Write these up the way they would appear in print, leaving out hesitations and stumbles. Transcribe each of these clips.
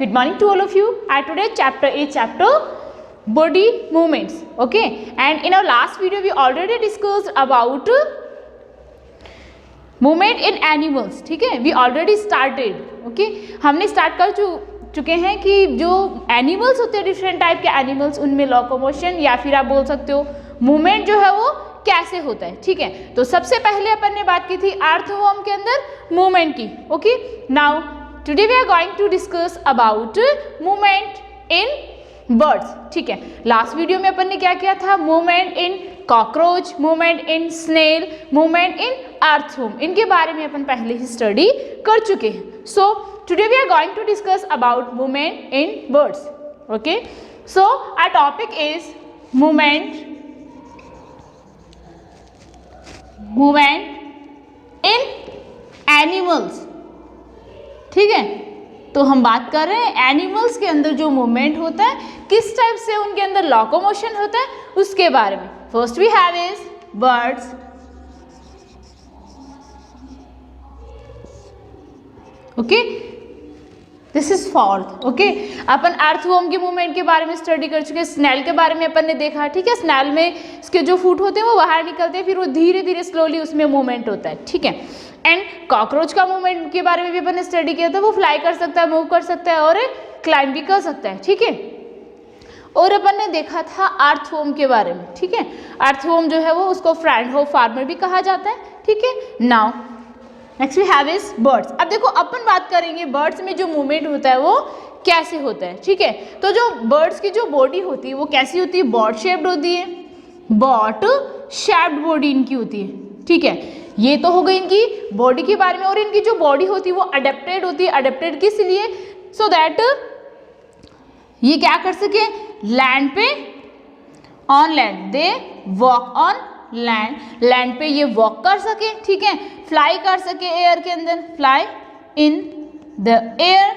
Good morning to all of you. Our today's chapter is chapter body movements. Okay, and in our last video we already discussed about movement in animals. ठीक है, we already started. Okay, हमने start कर चुके हैं कि जो animals होते हैं, डिफरेंट टाइप के एनिमल्स, उनमें लोकोमोशन या फिर आप बोल सकते हो मूवमेंट जो है वो कैसे होता है. ठीक है, तो सबसे पहले अपन ने बात की थी अर्थवर्म के अंदर मूवमेंट की. Okay, now today we are going to discuss about movement in birds. ठीक है, लास्ट वीडियो में अपन ने क्या किया था, movement in cockroach, movement in snail, movement in earthworm, इनके बारे में अपन पहले ही स्टडी कर चुके हैं. So today we are going to discuss about movement in birds. Okay, so our topic is movement in animals. ठीक है, तो हम बात कर रहे हैं एनिमल्स के अंदर जो मूवमेंट होता है, किस टाइप से उनके अंदर लोकोमोशन होता है, उसके बारे में. First we have is birds. Okay, this is fourth. Okay, अपन अर्थवर्म के मूवमेंट के बारे में स्टडी कर चुके हैं. स्नेल के बारे में अपन ने देखा. ठीक है, स्नेल में इसके जो फुट होते हैं वो बाहर निकलते हैं, फिर वो धीरे धीरे स्लोली उसमें मूवमेंट होता है. ठीक है, एंड कॉकरोच का मूवमेंट के बारे में भी अपन ने स्टडी किया था. वो फ्लाई कर सकता है, मूव कर सकता है और क्लाइंब भी कर सकता है. ठीक है, और अपन ने देखा था अर्थवर्म के बारे में. ठीक है, अर्थवर्म जो है वो उसको फ्रेंड हो फार्मर भी कहा जाता है. ठीक है, now next we have is birds. अब देखो अपन बात करेंगे बर्ड्स में जो मूवमेंट होता है वो कैसे होता है. ठीक है, तो जो बर्ड्स की जो बॉडी होती है वो कैसी होती है, बॉट शेप्ड होती है. बॉट शेप्ड बॉडी इनकी होती है. ठीक है, ये तो हो गई इनकी बॉडी के बारे में. और इनकी जो बॉडी होती है वो अडेप्टेड होती है. अडेप्टेड किस लिए, सो दैट ये क्या कर सके लैंड पे, on land they walk on land, land पे ये वॉक कर सके. ठीक है, फ्लाई कर सके एयर के अंदर, fly in the air,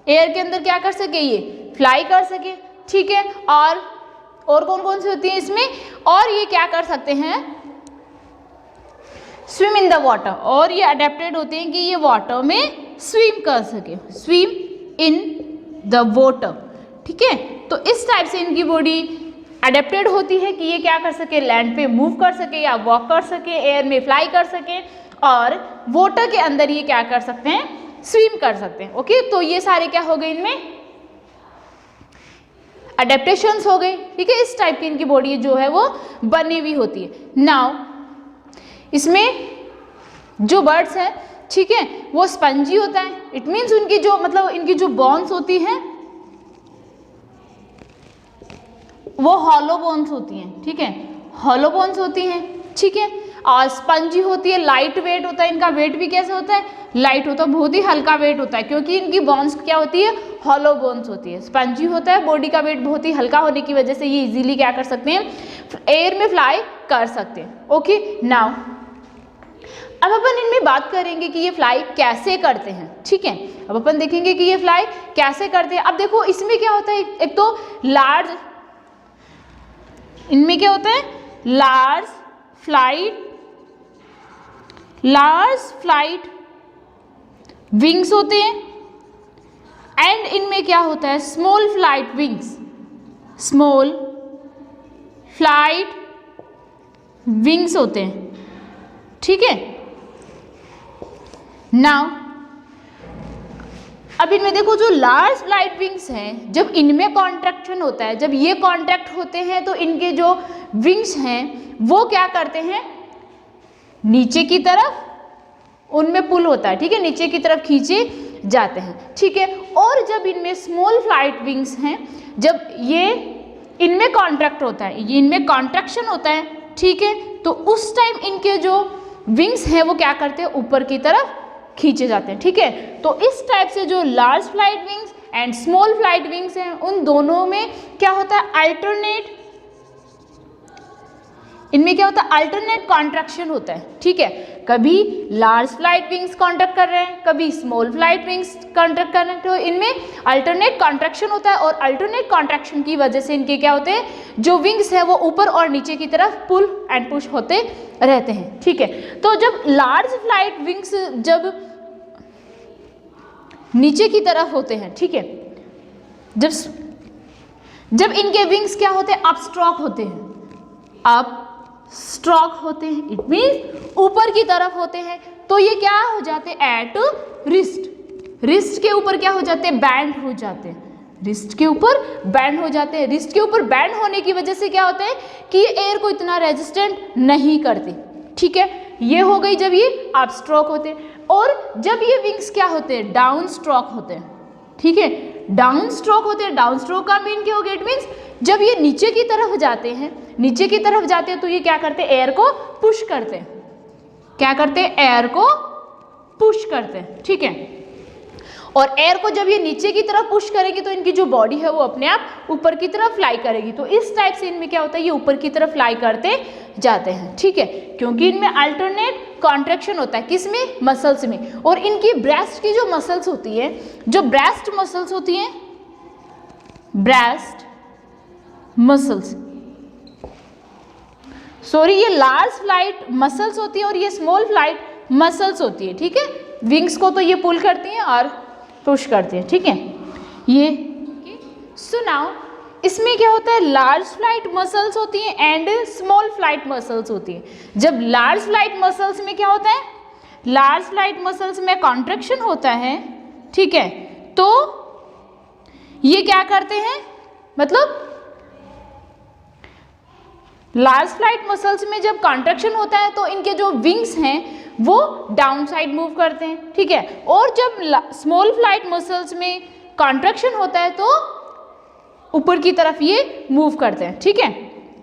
air के अंदर क्या कर सके, ये फ्लाई कर सके. ठीक है, और कौन कौन सी होती है इसमें, और ये क्या कर सकते हैं, स्विम इन द वाटर. और ये अडेप्टेड होते हैं कि ये वाटर में स्विम कर सके, स्विम इन द वाटर. ठीक है, तो इस टाइप से इनकी बॉडी अडेप्टेड होती है कि ये क्या कर सके, लैंड पे मूव कर सके या वॉक कर सके, एयर में फ्लाई कर सके, और वाटर के अंदर ये क्या कर सकते हैं, स्विम कर सकते हैं. ओके, तो ये सारे क्या हो गए, इनमें अडेप्टेशंस हो गए. ठीक है, इस टाइप की इनकी बॉडी जो है वो बनी हुई होती है. नाउ इसमें जो बर्ड्स हैं, ठीक है, वो स्पंजी होता है. इट मीन्स उनकी जो मतलब इनकी जो बोन्स होती हैं वो हॉलो बोन्स होती हैं. ठीक है, हॉलो बोन्स होती हैं. ठीक है, और स्पंजी होती है, लाइट वेट होता है. इनका वेट भी कैसे होता है, लाइट होता है, बहुत ही हल्का वेट होता है, क्योंकि इनकी बोन्स क्या होती है, हॉलो बोन्स होती है. स्पंजी होता है, बॉडी का वेट बहुत ही हल्का होने की वजह से ये इजीली क्या कर सकते हैं, एयर में फ्लाई कर सकते हैं. ओके, नाउ अब अपन इनमें बात करेंगे कि ये फ्लाई कैसे करते हैं. ठीक है, अब अपन देखेंगे कि ये फ्लाई कैसे करते हैं. अब देखो इसमें क्या होता है, एक तो लार्ज, इनमें क्या होता है, लार्ज फ्लाइट विंग्स होते हैं. एंड इनमें क्या होता है, small flight wings, small flight wings होते हैं. ठीक है, नाउ अब इनमें देखो जो लार्ज फ्लाइट विंग्स हैं, जब इनमें कॉन्ट्रैक्शन होता है, जब ये कॉन्ट्रैक्ट होते हैं तो इनके जो विंग्स हैं वो क्या करते हैं, नीचे की तरफ उनमें पुल होता है. ठीक है, नीचे की तरफ खींचे जाते हैं. ठीक है, और जब इनमें स्मॉल फ्लाइट विंग्स हैं, जब ये इनमें कॉन्ट्रैक्ट होता है, ये इनमें कॉन्ट्रैक्शन होता है. ठीक है, तो उस टाइम इनके जो विंग्स हैं वो क्या करते हैं, ऊपर की तरफ खींचे जाते हैं. ठीक है, तो इस टाइप से जो large flight wings and small flight wings हैं, उन दोनों में क्या होता है, अल्टरनेट, इनमें क्या होता है, अल्टरनेट कॉन्ट्रैक्शन होता है. ठीक है, कभी लार्ज फ्लाइट विंग्स कॉन्ट्रैक्ट कर रहे हैं, कभी स्मॉल फ्लाइट विंग्स कॉन्ट्रैक्ट कर रहे हैं, तो इनमें अल्टरनेट कॉन्ट्रैक्शन होता है. और अल्टरनेट कॉन्ट्रैक्शन की वजह से इनके क्या होते हैं, जो विंग्स हैं वो ऊपर और नीचे की तरफ पुल एंड पुश होते रहते हैं. ठीक है, तो जब लार्ज फ्लाइट विंग्स जब नीचे की तरफ होते हैं, ठीक है। जब इनके विंग्स क्या होते हैं, अपस्ट्रोक होते हैं, अपस्ट्रोक होते हैं, इट मीन्स ऊपर की तरफ होते हैं। तो ये क्या हो जाते हैं, एट रिस्ट, रिस्ट के ऊपर क्या हो जाते हैं, बैंड हो जाते हैं, रिस्ट के ऊपर बैंड हो जाते हैं। रिस्ट के ऊपर बैंड होने की वजह से क्या होता है कि ये एयर को इतना रेजिस्टेंट नहीं करते, ठीक है। ये हो गई जब ये अप स्ट्रोक होते हैं। और जब ये विंग्स क्या होते हैं, डाउन स्ट्रोक होते हैं, ठीक है, डाउन स्ट्रोक होते हैं। डाउन स्ट्रोक का मीन क्या हो गया, इट मीन्स जब ये नीचे की तरफ जाते हैं, नीचे की तरफ जाते हैं तो ये क्या करते हैं, एयर को पुश करते हैं, क्या करते हैं, एयर को पुश करते हैं, ठीक है। और एयर को जब ये नीचे की तरफ पुश करेगी तो इनकी जो बॉडी है वो अपने आप ऊपर की तरफ फ्लाई करेगी। तो इस टाइप से इनमें क्या होता है, ये ऊपर की तरफ फ्लाई करते जाते हैं, ठीक है, क्योंकि इनमें अल्टरनेट कॉन्ट्रैक्शन होता है, किसमें, मसल्स में। और इनकी ब्रेस्ट की जो मसल्स होती है, जो ब्रेस्ट मसल्स होती हैं, ब्रेस्ट मसल्स, सॉरी, ये लार्ज फ्लाइट मसल्स होती है और ये स्मॉल फ्लाइट मसल्स होती है, ठीक है। विंग्स को तो ये पुल करती हैं और पुश करते हैं, ठीक है। ये सो नाउ इसमें क्या होता है, लार्ज फ्लाइट मसल्स होती हैं एंड स्मॉल फ्लाइट मसल्स होती हैं। जब लार्ज फ्लाइट मसल्स में क्या होता है, लार्ज फ्लाइट मसल्स में कॉन्ट्रैक्शन होता है, ठीक है, तो ये क्या करते हैं, मतलब लार्ज फ्लाइट मसल्स में जब कॉन्ट्रैक्शन होता है तो इनके जो विंग्स हैं वो डाउन साइड मूव करते हैं, ठीक है। और जब स्मॉल फ्लाइट मसल्स में कॉन्ट्रैक्शन होता है तो ऊपर की तरफ ये मूव करते हैं, ठीक है।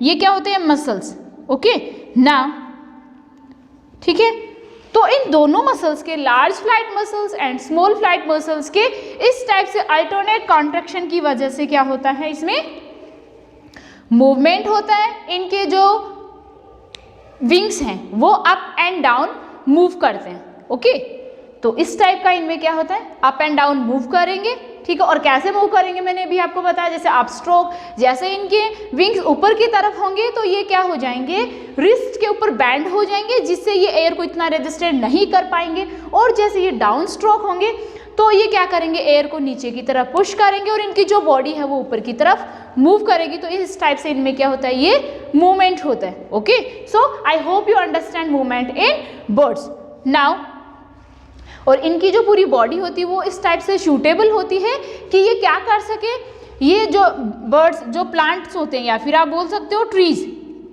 ये क्या होते हैं, मसल्स, ओके ना, ठीक है। तो इन दोनों मसल्स के, large flight muscles and small flight muscles के इस टाइप से अल्टरनेट कॉन्ट्रैक्शन की वजह से क्या होता है, इसमें मूवमेंट होता है। इनके जो विंग्स हैं वो अप एंड डाउन मूव करते हैं, ओके। तो इस टाइप का इनमें क्या होता है, अप एंड डाउन मूव करेंगे, ठीक है। और कैसे मूव करेंगे मैंने अभी आपको बताया, जैसे अप स्ट्रोक, जैसे इनके विंग्स ऊपर की तरफ होंगे तो ये क्या हो जाएंगे, रिस्ट के ऊपर बैंड हो जाएंगे, जिससे ये एयर को इतना रेजिस्टेंट नहीं कर पाएंगे। और जैसे ये डाउन स्ट्रोक होंगे तो ये क्या करेंगे, एयर को नीचे की तरफ पुश करेंगे और इनकी जो बॉडी है वो ऊपर की तरफ मूव करेगी। तो इस टाइप से इनमें क्या होता है, ये मूवमेंट होता है, okay. So I hope you understand movement in birds now. और इनकी जो पूरी बॉडी होती है वो इस टाइप से सूटेबल होती है कि ये क्या कर सके, ये जो बर्ड्स, जो प्लांट्स होते हैं या फिर आप बोल सकते हो ट्रीज,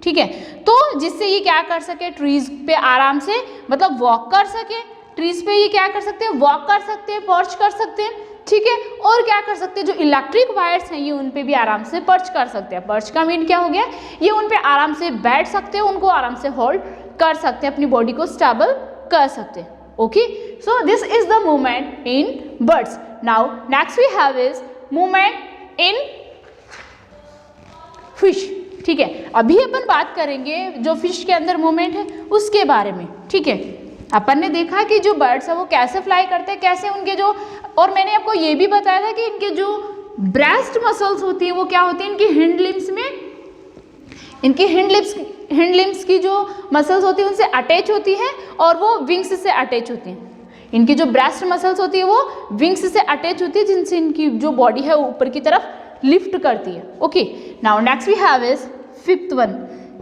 ठीक है, तो जिससे ये क्या कर सके, ट्रीज पे आराम से मतलब वॉक कर सके, ट्रीज पे ये क्या कर सकते हैं, वॉक कर सकते हैं, पर्च कर सकते हैं, ठीक है। और क्या कर सकते हैं, जो इलेक्ट्रिक वायर्स हैं ये उन पे भी आराम से पर्च कर सकते हैं। पर्च का मीन क्या हो गया, ये उन पे आराम से बैठ सकते हैं, उनको आराम से होल्ड कर सकते हैं, अपनी बॉडी को स्टेबल कर सकते हैं, okay. So this is the movement in birds. Now next we have is movement in fish, ठीक है। अभी अपन बात करेंगे जो फिश के अंदर मूवमेंट है उसके बारे में, ठीक है। अपन ने देखा कि जो बर्ड्स है वो कैसे फ्लाई करते हैं, कैसे उनके जो, और मैंने आपको ये भी बताया था कि इनके जो ब्रेस्ट मसल्स होती है वो क्या होती है, इनकी हिंड लिम्स में, इनकी हिंड लिम्स की जो मसल्स होती है उनसे अटैच होती है और वो विंग्स से अटैच होती हैं। इनकी जो ब्रेस्ट मसल्स होती है वो विंग्स से अटैच होती है, जिनसे इनकी जो बॉडी है वो ऊपर की तरफ लिफ्ट करती है, okay. Now next we have is fifth one,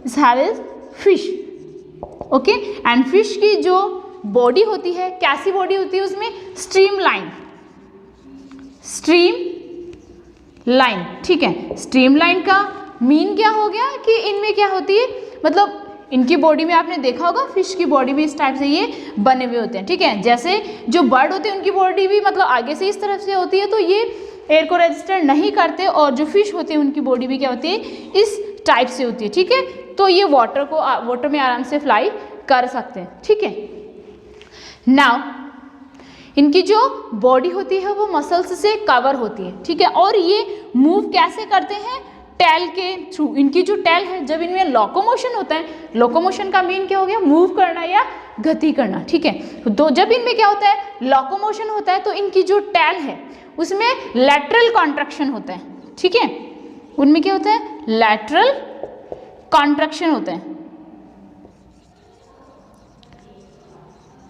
this have is fish, okay. And fish की जो बॉडी होती है, कैसी बॉडी होती है, उसमें स्ट्रीम लाइन, ठीक है। स्ट्रीम लाइन का मीन क्या हो गया कि इनमें क्या होती है, मतलब इनकी बॉडी में आपने देखा होगा फिश की बॉडी में इस टाइप से ये बने हुए होते हैं, ठीक है। जैसे जो बर्ड होते हैं उनकी बॉडी भी मतलब आगे से इस तरफ से होती है तो ये एयर को रेजिस्टेंट नहीं करते, और जो फिश होते हैं उनकी बॉडी भी क्या होती है, इस टाइप से होती है, ठीक है। तो ये वाटर में आराम से फ्लाई कर सकते हैं, ठीक है। नाउ इनकी जो बॉडी होती है वो मसल्स से कवर होती है, ठीक है। और ये मूव कैसे करते हैं, टेल के थ्रू। इनकी जो टेल है, जब इनमें लोकोमोशन होता है, लोकोमोशन का मीन क्या हो गया, मूव करना या गति करना, ठीक है। तो जब इनमें क्या होता है, लोकोमोशन होता है, तो इनकी जो टेल है उसमें लैटरल कॉन्ट्रैक्शन होता है, ठीक है। उनमें क्या होता है, लैटरल कॉन्ट्रैक्शन होता है,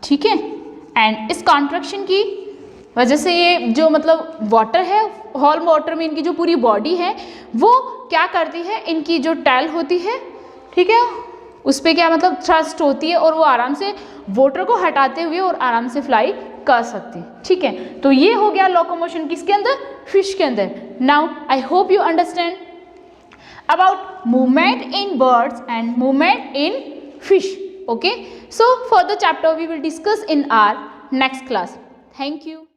ठीक है। एंड इस कॉन्ट्रैक्शन की वजह से ये जो मतलब वाटर है, होल वाटर में इनकी जो पूरी बॉडी है वो क्या करती है, इनकी जो टेल होती है, ठीक है, उस पर क्या मतलब थ्रस्ट होती है और वो आराम से वाटर को हटाते हुए और आराम से फ्लाई कर सकती है, ठीक है। तो ये हो गया लोकोमोशन किसके अंदर, फिश के अंदर। Now I hope you understand about movement in birds and movement in fish. Okay, so further chapter we will discuss in our next class. Thank you.